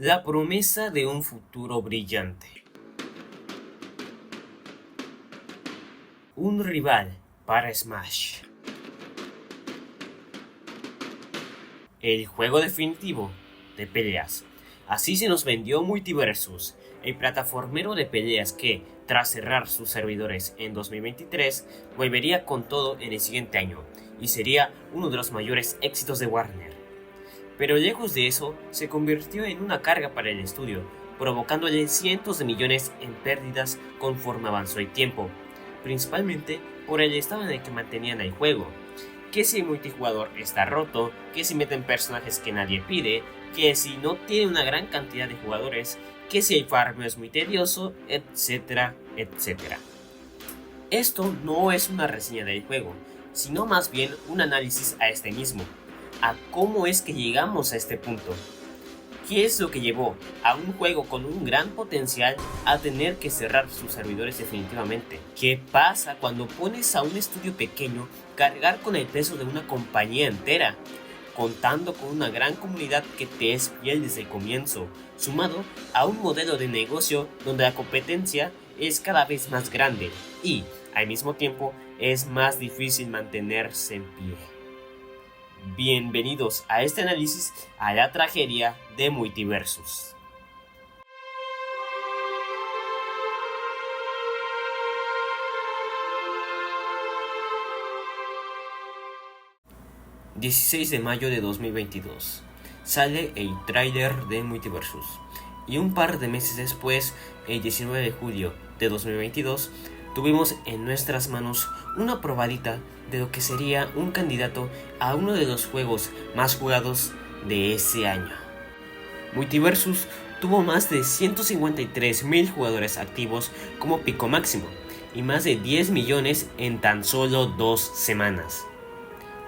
La promesa de un futuro brillante. Un rival para Smash. El juego definitivo de peleas. Así se nos vendió Multiversus, el plataformero de peleas que, tras cerrar sus servidores en 2023, volvería con todo en el siguiente año y sería uno de los mayores éxitos de Warner. Pero lejos de eso, se convirtió en una carga para el estudio, provocándole cientos de millones en pérdidas conforme avanzó el tiempo, principalmente por el estado en el que mantenían el juego. Que si el multijugador está roto, que si meten personajes que nadie pide, que si no tiene una gran cantidad de jugadores, que si el farmeo es muy tedioso, etcétera, etcétera. Esto no es una reseña del juego, sino más bien un análisis a este mismo, a cómo es que llegamos a este punto. ¿Qué es lo que llevó a un juego con un gran potencial a tener que cerrar sus servidores definitivamente? ¿Qué pasa cuando pones a un estudio pequeño cargar con el peso de una compañía entera, contando con una gran comunidad que te es fiel desde el comienzo, sumado a un modelo de negocio donde la competencia es cada vez más grande y, al mismo tiempo, es más difícil mantenerse en pie? Bienvenidos a este análisis a la tragedia de Multiversus. ...16 de mayo de 2022... sale el tráiler de Multiversus... y un par de meses después, el 19 de julio de 2022... tuvimos en nuestras manos una probadita de lo que sería un candidato a uno de los juegos más jugados de ese año. Multiversus tuvo más de 153,000 jugadores activos como pico máximo y más de 10 millones en tan solo 2 semanas.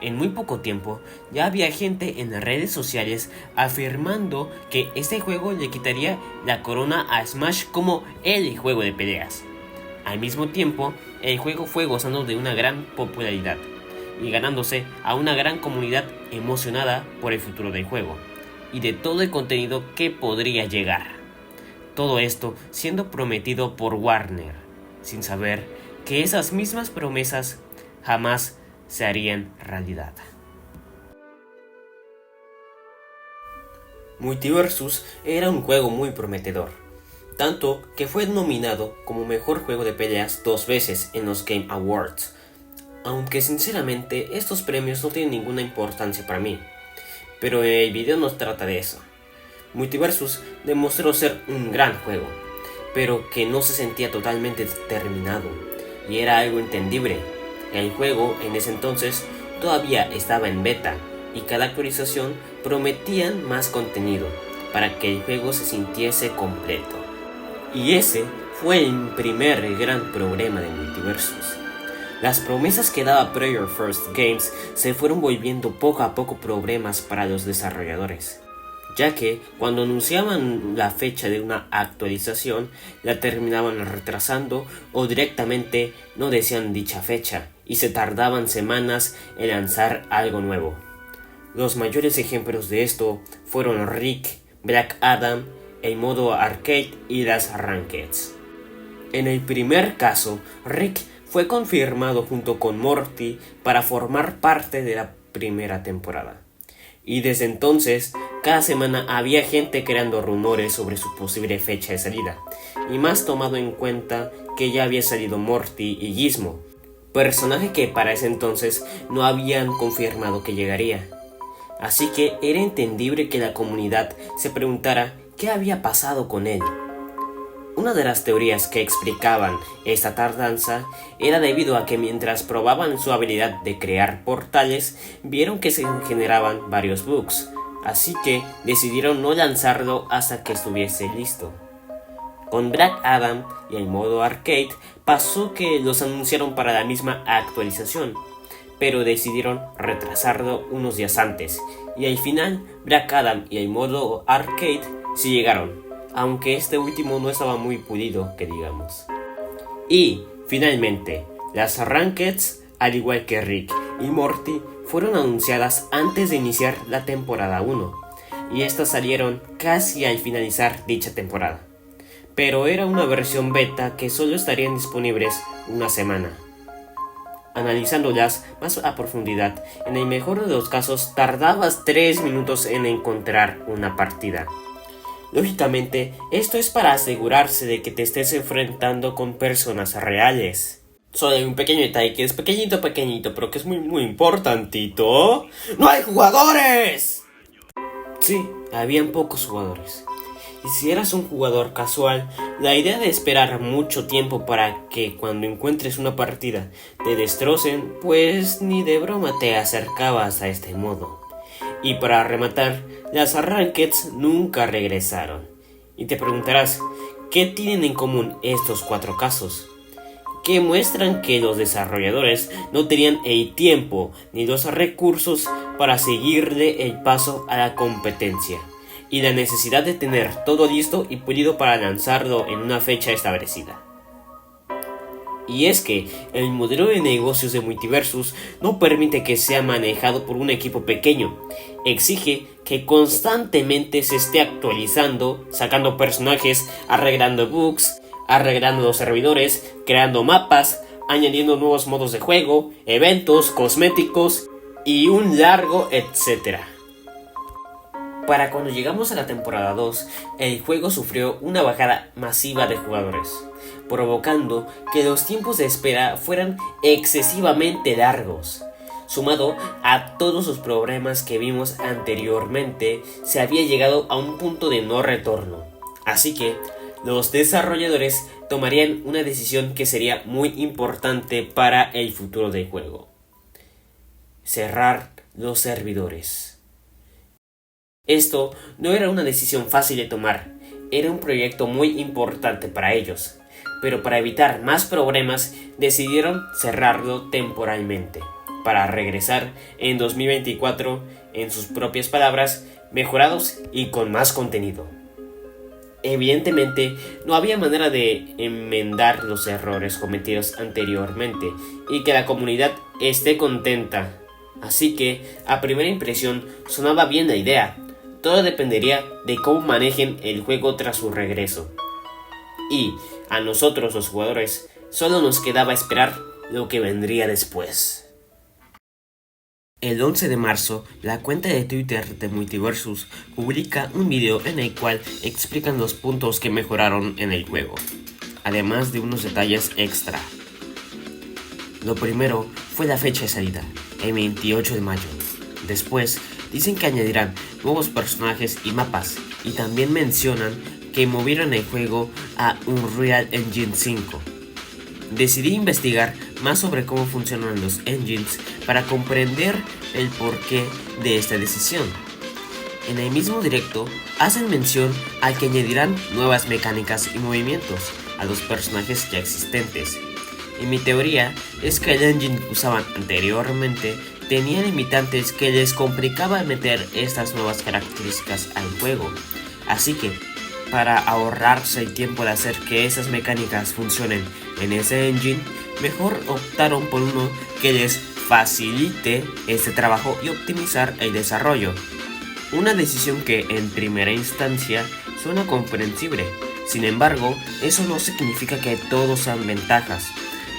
En muy poco tiempo ya había gente en las redes sociales afirmando que este juego le quitaría la corona a Smash como el juego de peleas. Al mismo tiempo, el juego fue gozando de una gran popularidad y ganándose a una gran comunidad emocionada por el futuro del juego y de todo el contenido que podría llegar. Todo esto siendo prometido por Warner, sin saber que esas mismas promesas jamás se harían realidad. Multiversus era un juego muy prometedor, tanto que fue nominado como mejor juego de peleas 2 veces en los Game Awards, aunque sinceramente estos premios no tienen ninguna importancia para mí, pero el video no trata de eso. Multiversus demostró ser un gran juego, pero que no se sentía totalmente terminado, y era algo entendible. El juego en ese entonces todavía estaba en beta, y cada actualización prometían más contenido, para que el juego se sintiese completo. Y ese fue el primer gran problema de Multiversus. Las promesas que daba Player First Games se fueron volviendo poco a poco problemas para los desarrolladores, ya que cuando anunciaban la fecha de una actualización, la terminaban retrasando o directamente no decían dicha fecha y se tardaban semanas en lanzar algo nuevo. Los mayores ejemplos de esto fueron Rick, Black Adam, el modo arcade y las rankeds. En el primer caso, Rick fue confirmado junto con Morty para formar parte de la primera temporada. Y desde entonces, cada semana había gente creando rumores sobre su posible fecha de salida, y más tomado en cuenta que ya había salido Morty y Gizmo, personaje que para ese entonces no habían confirmado que llegaría. Así que era entendible que la comunidad se preguntara qué había pasado con él. Una de las teorías que explicaban esta tardanza era debido a que mientras probaban su habilidad de crear portales, vieron que se generaban varios bugs, así que decidieron no lanzarlo hasta que estuviese listo. Con Black Adam y el modo arcade pasó que los anunciaron para la misma actualización, pero decidieron retrasarlo unos días antes, y al final Black Adam y el modo arcade sí llegaron, aunque este último no estaba muy pulido, que digamos. Y, finalmente, las rankeds, al igual que Rick y Morty, fueron anunciadas antes de iniciar la temporada 1. y estas salieron casi al finalizar dicha temporada. Pero era una versión beta que solo estarían disponibles una semana. Analizándolas más a profundidad, en el mejor de los casos tardabas 3 minutos en encontrar una partida. Lógicamente, esto es para asegurarse de que te estés enfrentando con personas reales. Solo hay un pequeño detalle que es pequeñito, pero que es muy importantito. ¡No hay jugadores! Sí, habían pocos jugadores. Y si eras un jugador casual, la idea de esperar mucho tiempo para que cuando encuentres una partida te destrocen, pues ni de broma te acercabas a este modo. Y para rematar, las Rankeds nunca regresaron. Y te preguntarás, ¿qué tienen en común estos 4 casos? Que muestran que los desarrolladores no tenían el tiempo ni los recursos para seguirle el paso a la competencia, y la necesidad de tener todo listo y pulido para lanzarlo en una fecha establecida. Y es que el modelo de negocios de Multiversus no permite que sea manejado por un equipo pequeño. Exige que constantemente se esté actualizando, sacando personajes, arreglando bugs, arreglando los servidores, creando mapas, añadiendo nuevos modos de juego, eventos, cosméticos y un largo etcétera. Para cuando llegamos a la temporada 2, el juego sufrió una bajada masiva de jugadores, provocando que los tiempos de espera fueran excesivamente largos. Sumado a todos los problemas que vimos anteriormente, se había llegado a un punto de no retorno. Así que los desarrolladores tomarían una decisión que sería muy importante para el futuro del juego: cerrar los servidores. Esto no era una decisión fácil de tomar, era un proyecto muy importante para ellos, pero para evitar más problemas decidieron cerrarlo temporalmente, para regresar en 2024, en sus propias palabras, mejorados y con más contenido. Evidentemente, no había manera de enmendar los errores cometidos anteriormente y que la comunidad esté contenta. Así que, a primera impresión, sonaba bien la idea. Todo dependería de cómo manejen el juego tras su regreso. Y a nosotros los jugadores solo nos quedaba esperar lo que vendría después. El 11 de marzo, la cuenta de Twitter de Multiversus publica un video en el cual explican los puntos que mejoraron en el juego, además de unos detalles extra. Lo primero fue la fecha de salida, el 28 de mayo. Después, dicen que añadirán nuevos personajes y mapas, y también mencionan que movieron el juego a Unreal Engine 5. Decidí investigar más sobre cómo funcionan los engines para comprender el porqué de esta decisión. En el mismo directo hacen mención a que añadirán nuevas mecánicas y movimientos a los personajes ya existentes. Y mi teoría es que el engine que usaban anteriormente tenía limitantes que les complicaba meter estas nuevas características al juego. Así que, para ahorrarse el tiempo de hacer que esas mecánicas funcionen en ese engine, mejor optaron por uno que les facilite este trabajo y optimizar el desarrollo. Una decisión que en primera instancia suena comprensible. Sin embargo, eso no significa que todos sean ventajas,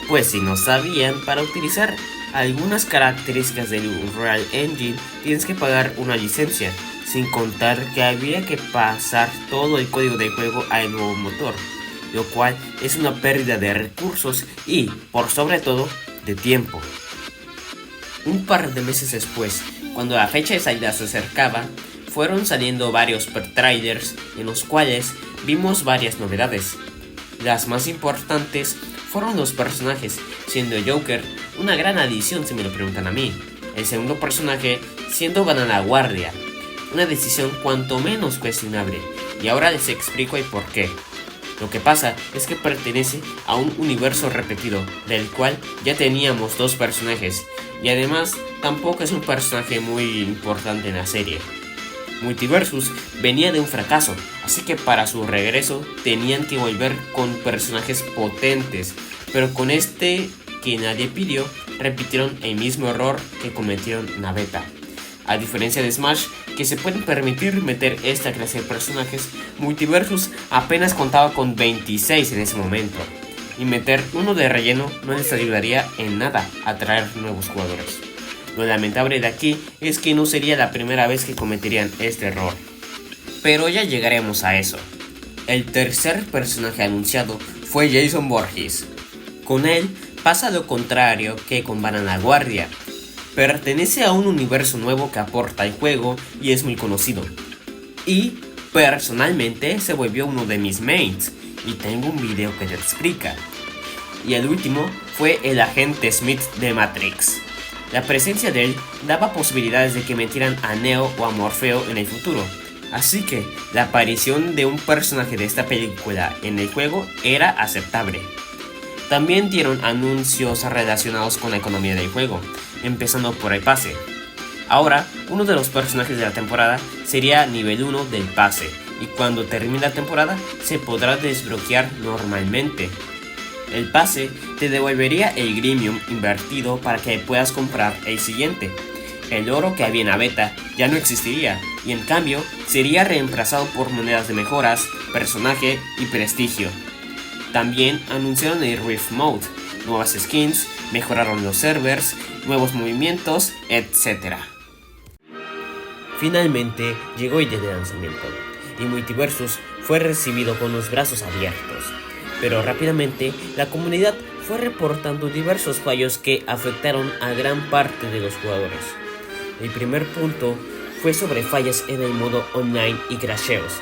pues si no sabían, para utilizar algunas características del Unreal Engine tienes que pagar una licencia, sin contar que había que pasar todo el código de juego al nuevo motor, lo cual es una pérdida de recursos y, por sobre todo, de tiempo. Un par de meses después, cuando la fecha de salida se acercaba, fueron saliendo varios trailers en los cuales vimos varias novedades. Las más importantes fueron los personajes, siendo Joker una gran adición si me lo preguntan a mí. El segundo personaje siendo Banana Guardia, una decisión cuanto menos cuestionable, y ahora les explico el porqué. Lo que pasa es que pertenece a un universo repetido, del cual ya teníamos 2 personajes, y además tampoco es un personaje muy importante en la serie. Multiversus venía de un fracaso, así que para su regreso tenían que volver con personajes potentes, pero con este que nadie pidió, repitieron el mismo error que cometieron en la beta. A diferencia de Smash, que se pueden permitir meter esta clase de personajes, Multiversus apenas contaba con 26 en ese momento, y meter uno de relleno no les ayudaría en nada a atraer nuevos jugadores. Lo lamentable de aquí es que no sería la primera vez que cometerían este error, pero ya llegaremos a eso. El tercer personaje anunciado fue Jason Voorhees. Con él pasa lo contrario que con Banana Guardia. Pertenece a un universo nuevo que aporta al juego y es muy conocido. Y personalmente se volvió uno de mis mains, y tengo un video que te explica. Y el último fue el agente Smith de Matrix. La presencia de él daba posibilidades de que metieran a Neo o a Morfeo en el futuro, así que la aparición de un personaje de esta película en el juego era aceptable. También dieron anuncios relacionados con la economía del juego, empezando por el pase. Ahora, uno de los personajes de la temporada sería nivel 1 del pase, y cuando termine la temporada se podrá desbloquear normalmente. El pase te devolvería el Grimium invertido para que puedas comprar el siguiente. El oro que había en la beta ya no existiría, y en cambio sería reemplazado por monedas de mejoras, personaje y prestigio. También anunciaron el Rift Mode, nuevas skins, mejoraron los servers, nuevos movimientos, etc. Finalmente llegó el día de lanzamiento, y Multiversus fue recibido con los brazos abiertos. Pero rápidamente la comunidad fue reportando diversos fallos que afectaron a gran parte de los jugadores. El primer punto fue sobre fallas en el modo online y crasheos.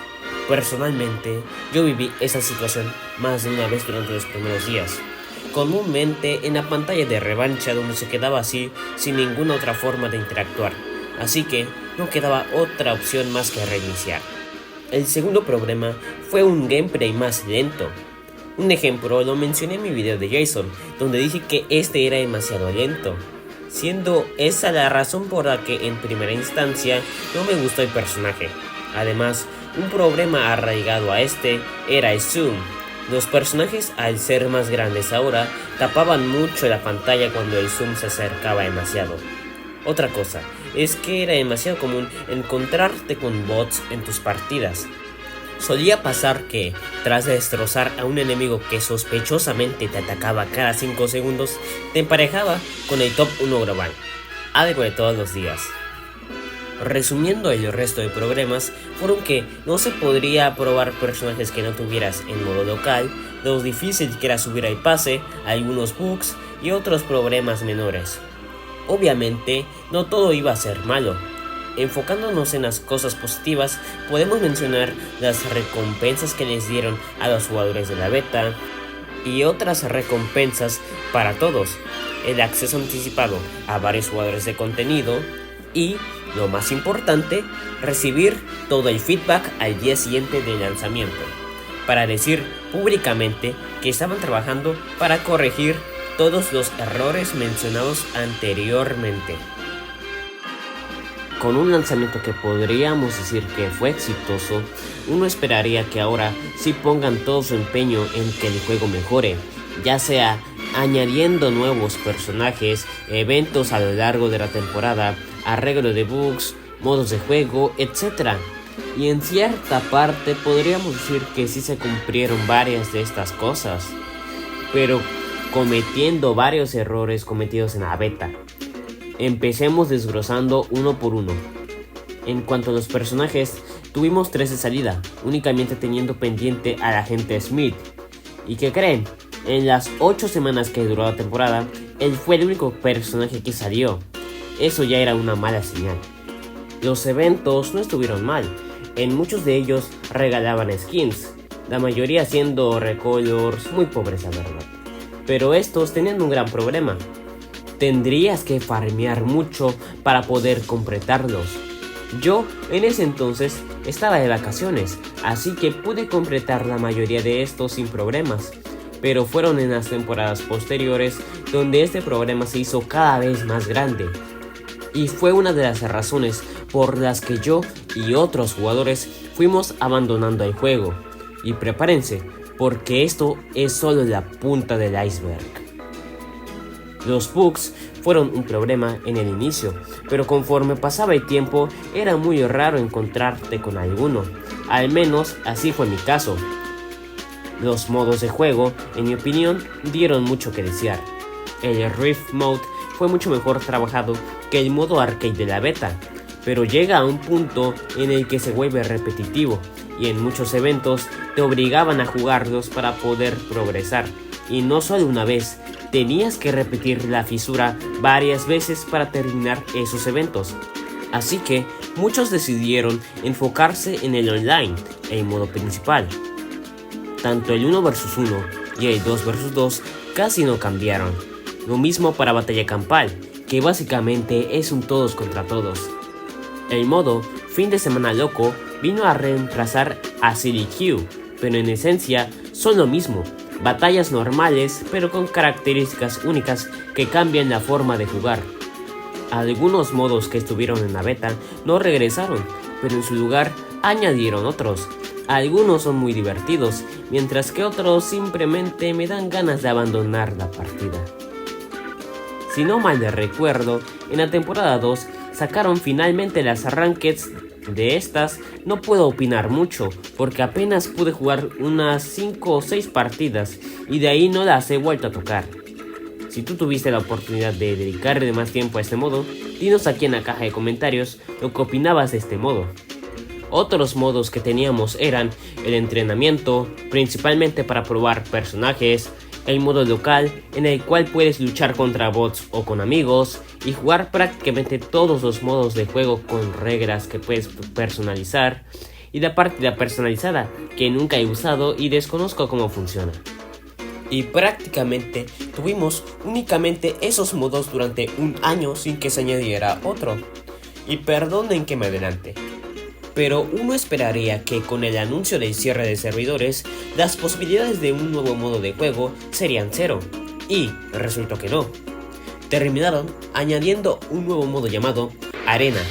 Personalmente, yo viví esa situación más de una vez durante los primeros días, comúnmente en la pantalla de revancha donde se quedaba así sin ninguna otra forma de interactuar, así que no quedaba otra opción más que reiniciar. El segundo problema fue un gameplay más lento. Un ejemplo lo mencioné en mi video de Jason, donde dije que este era demasiado lento, siendo esa la razón por la que en primera instancia no me gustó el personaje. Además, un problema arraigado a este era el zoom. Los personajes, al ser más grandes ahora, tapaban mucho la pantalla cuando el zoom se acercaba demasiado. Otra cosa es que era demasiado común encontrarte con bots en tus partidas. Solía pasar que, tras destrozar a un enemigo que sospechosamente te atacaba cada 5 segundos, te emparejaba con el top 1 global, algo de todos los días. Resumiendo el resto de problemas, fueron que no se podría probar personajes que no tuvieras en modo local, lo difícil que era subir al pase, algunos bugs y otros problemas menores. Obviamente, no todo iba a ser malo. Enfocándonos en las cosas positivas, podemos mencionar las recompensas que les dieron a los jugadores de la beta y otras recompensas para todos, el acceso anticipado a varios jugadores de contenido y, lo más importante, recibir todo el feedback al día siguiente del lanzamiento, para decir públicamente que estaban trabajando para corregir todos los errores mencionados anteriormente. Con un lanzamiento que podríamos decir que fue exitoso, uno esperaría que ahora sí pongan todo su empeño en que el juego mejore, ya sea añadiendo nuevos personajes, eventos a lo largo de la temporada, arreglo de bugs, modos de juego, etc. Y en cierta parte podríamos decir que sí se cumplieron varias de estas cosas, pero cometiendo varios errores cometidos en la beta. Empecemos desglosando uno por uno. En cuanto a los personajes, tuvimos 3 de salida, únicamente teniendo pendiente al agente Smith. ¿Y qué creen? En las 8 semanas que duró la temporada, él fue el único personaje que salió. Eso ya era una mala señal. Los eventos no estuvieron mal, en muchos de ellos regalaban skins, la mayoría siendo recolors muy pobres la verdad. Pero estos tenían un gran problema. Tendrías que farmear mucho para poder completarlos. Yo en ese entonces estaba de vacaciones, así que pude completar la mayoría de estos sin problemas. Pero fueron en las temporadas posteriores donde este problema se hizo cada vez más grande. Y fue una de las razones por las que yo y otros jugadores fuimos abandonando el juego. Y prepárense, porque esto es solo la punta del iceberg. Los bugs fueron un problema en el inicio, pero conforme pasaba el tiempo era muy raro encontrarte con alguno. Al menos así fue mi caso. Los modos de juego, en mi opinión, dieron mucho que desear. El Rift Mode fue mucho mejor trabajado que el modo arcade de la beta, pero llega a un punto en el que se vuelve repetitivo y en muchos eventos te obligaban a jugarlos para poder progresar, y no solo una vez, tenías que repetir la fisura varias veces para terminar esos eventos. Así que muchos decidieron enfocarse en el online, el modo principal. Tanto el 1 vs 1 y el 2 vs 2 casi no cambiaron. Lo mismo para batalla campal, que básicamente es un todos contra todos. El modo fin de semana loco vino a reemplazar a Silly Q, pero en esencia son lo mismo, batallas normales pero con características únicas que cambian la forma de jugar. Algunos modos que estuvieron en la beta no regresaron, pero en su lugar añadieron otros. Algunos son muy divertidos, mientras que otros simplemente me dan ganas de abandonar la partida. Si no mal recuerdo, en la temporada 2 sacaron finalmente las rankeds. De estas no puedo opinar mucho, porque apenas pude jugar unas 5 o 6 partidas y de ahí no las he vuelto a tocar. Si tú tuviste la oportunidad de dedicarle más tiempo a este modo, dinos aquí en la caja de comentarios lo que opinabas de este modo. Otros modos que teníamos eran el entrenamiento, principalmente para probar personajes, el modo local, en el cual puedes luchar contra bots o con amigos, y jugar prácticamente todos los modos de juego con reglas que puedes personalizar, y la partida personalizada, que nunca he usado y desconozco cómo funciona. Y prácticamente tuvimos únicamente esos modos durante un año sin que se añadiera otro. Y perdonen que me adelante, pero uno esperaría que con el anuncio del cierre de servidores, las posibilidades de un nuevo modo de juego serían cero, y resultó que no. Terminaron añadiendo un nuevo modo llamado Arena,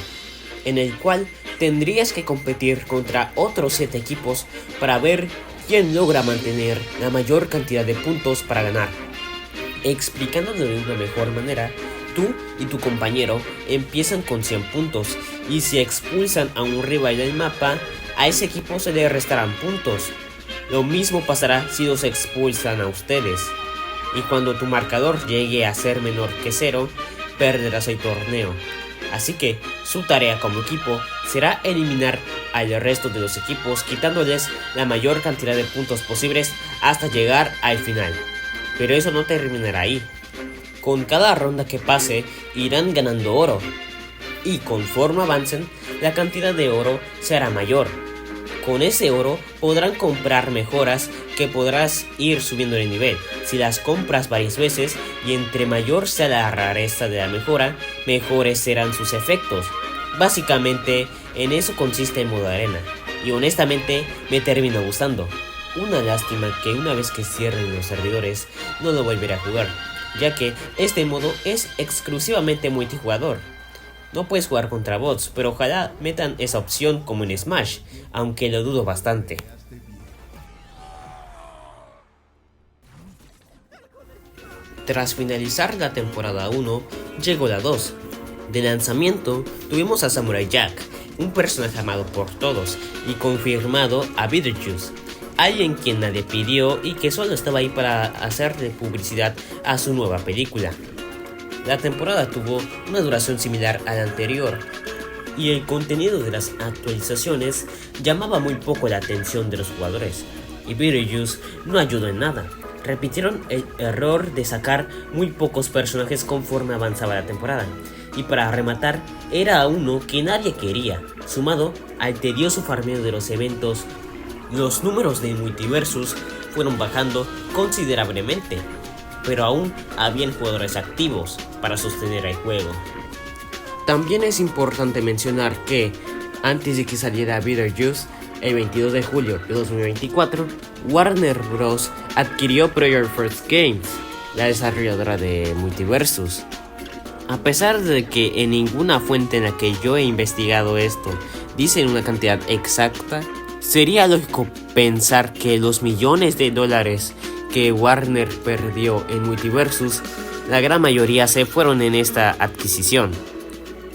en el cual tendrías que competir contra otros 7 equipos para ver quién logra mantener la mayor cantidad de puntos para ganar. Explicándolo de una mejor manera, tú y tu compañero empiezan con 100 puntos, y si expulsan a un rival del mapa, a ese equipo se le restarán puntos. Lo mismo pasará si los expulsan a ustedes, y cuando tu marcador llegue a ser menor que 0, perderás el torneo. Así que su tarea como equipo será eliminar al resto de los equipos, quitándoles la mayor cantidad de puntos posibles hasta llegar al final. Pero eso no terminará ahí. Con cada ronda que pase irán ganando oro, y conforme avancen, la cantidad de oro será mayor. Con ese oro podrán comprar mejoras que podrás ir subiendo de nivel. Si las compras varias veces, y entre mayor sea la rareza de la mejora, mejores serán sus efectos. Básicamente en eso consiste el modo arena, y honestamente me termina gustando. Una lástima que una vez que cierren los servidores no lo volveré a jugar, ya que este modo es exclusivamente multijugador. No puedes jugar contra bots, pero ojalá metan esa opción como en Smash, aunque lo dudo bastante. Tras finalizar la temporada 1, llegó la 2. De lanzamiento tuvimos a Samurai Jack, un personaje amado por todos, y confirmado a Beetlejuice, alguien quien nadie pidió y que solo estaba ahí para hacerle publicidad a su nueva película. La temporada tuvo una duración similar a la anterior, y el contenido de las actualizaciones llamaba muy poco la atención de los jugadores, y Beetlejuice no ayudó en nada. Repitieron el error de sacar muy pocos personajes conforme avanzaba la temporada, y para rematar era uno que nadie quería, sumado al tedioso farmeo de los eventos. Los números de Multiversus fueron bajando considerablemente, pero aún habían jugadores activos para sostener el juego. También es importante mencionar que, antes de que saliera Beetlejuice, el 22 de julio de 2024, Warner Bros. Adquirió Player First Games, la desarrolladora de Multiversus. A pesar de que en ninguna fuente en la que yo he investigado esto dicen una cantidad exacta, sería lógico pensar que los millones de dólares que Warner perdió en Multiversus la gran mayoría se fueron en esta adquisición.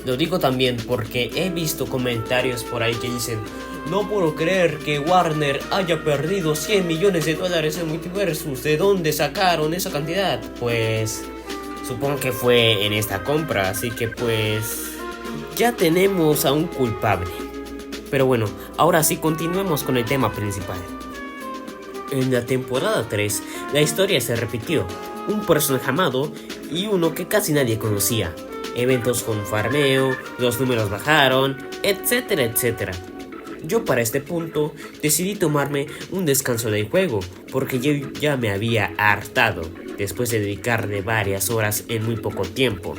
Lo digo también porque he visto comentarios por ahí que dicen: no puedo creer que Warner haya perdido $100 millones en Multiversus. ¿De dónde sacaron esa cantidad? Pues supongo que fue en esta compra, así que pues ya tenemos a un culpable. Pero bueno, ahora sí continuemos con el tema principal. En la temporada 3, la historia se repitió. Un personaje amado y uno que casi nadie conocía. Eventos con farmeo, los números bajaron, etcétera, etcétera. Yo para este punto decidí tomarme un descanso del juego, porque yo ya me había hartado, después de dedicarle varias horas en muy poco tiempo.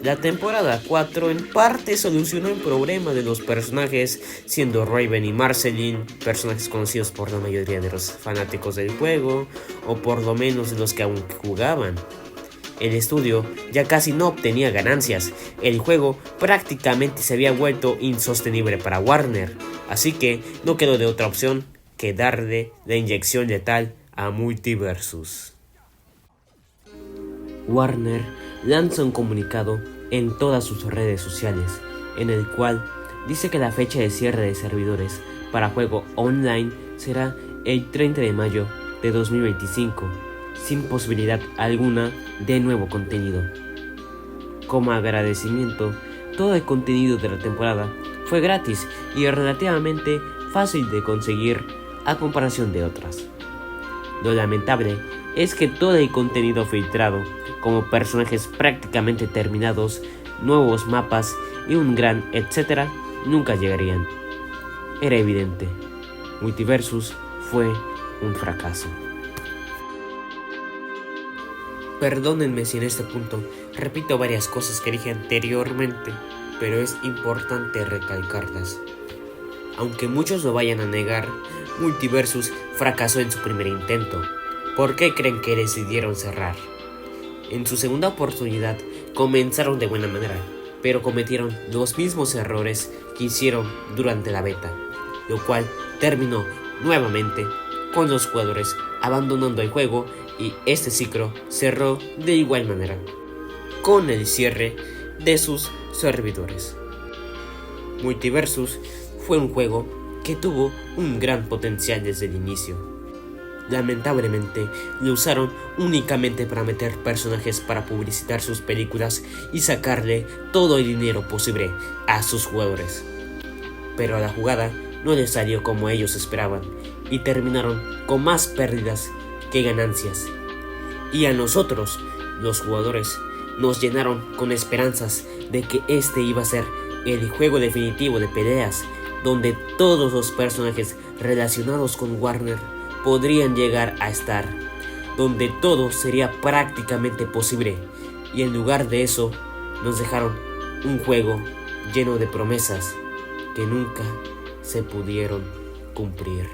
La temporada 4 en parte solucionó el problema de los personajes, siendo Raven y Marceline personajes conocidos por la mayoría de los fanáticos del juego, o por lo menos de los que aún jugaban. El estudio ya casi no obtenía ganancias, el juego prácticamente se había vuelto insostenible para Warner, así que no quedó de otra opción que darle la inyección letal a Multiversus. Warner lanza un comunicado en todas sus redes sociales, en el cual dice que la fecha de cierre de servidores para juego online será el 30 de mayo de 2025, sin posibilidad alguna de nuevo contenido. Como agradecimiento, todo el contenido de la temporada fue gratis y relativamente fácil de conseguir a comparación de otras. Lo lamentable es que todo el contenido filtrado, como personajes prácticamente terminados, nuevos mapas y un gran etcétera, nunca llegarían. Era evidente, Multiversus fue un fracaso. Perdónenme si en este punto repito varias cosas que dije anteriormente, pero es importante recalcarlas. Aunque muchos lo vayan a negar, Multiversus fracasó en su primer intento. ¿Por qué creen que decidieron cerrar? En su segunda oportunidad comenzaron de buena manera, pero cometieron los mismos errores que hicieron durante la beta, lo cual terminó nuevamente con los jugadores abandonando el juego, y este ciclo cerró de igual manera, con el cierre de sus servidores. Multiversus fue un juego que tuvo un gran potencial desde el inicio. Lamentablemente, lo usaron únicamente para meter personajes para publicitar sus películas y sacarle todo el dinero posible a sus jugadores. Pero a la jugada no les salió como ellos esperaban y terminaron con más pérdidas que ganancias. Y a nosotros, los jugadores, nos llenaron con esperanzas de que este iba a ser el juego definitivo de peleas, donde todos los personajes relacionados con Warner podrían llegar a estar, donde todo sería prácticamente posible, y en lugar de eso nos dejaron un juego lleno de promesas que nunca se pudieron cumplir.